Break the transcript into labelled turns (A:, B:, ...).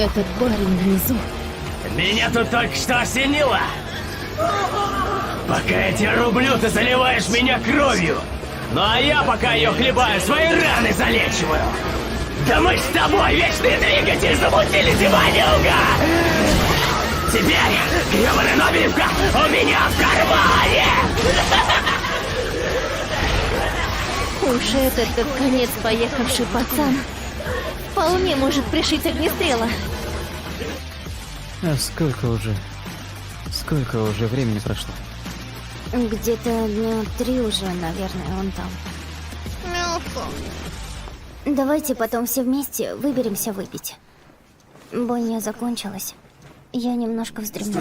A: Этот парень внизу.
B: Меня тут только что осенило! Пока я тебя рублю, ты заливаешь меня кровью! Ну а я пока ее хлебаю, свои раны залечиваю! Да мы с тобой вечный двигатель замутили, Зиманюга! Теперь гребаная Нобелевка у меня в кармане!
A: Уж этот под конец поехавший пацан вполне может пришить огнестрела.
C: А сколько уже времени прошло?
D: Где-то дня 3 уже, наверное, он там. Давайте потом все вместе выберемся выпить. Бойня закончилась. Я немножко вздремну.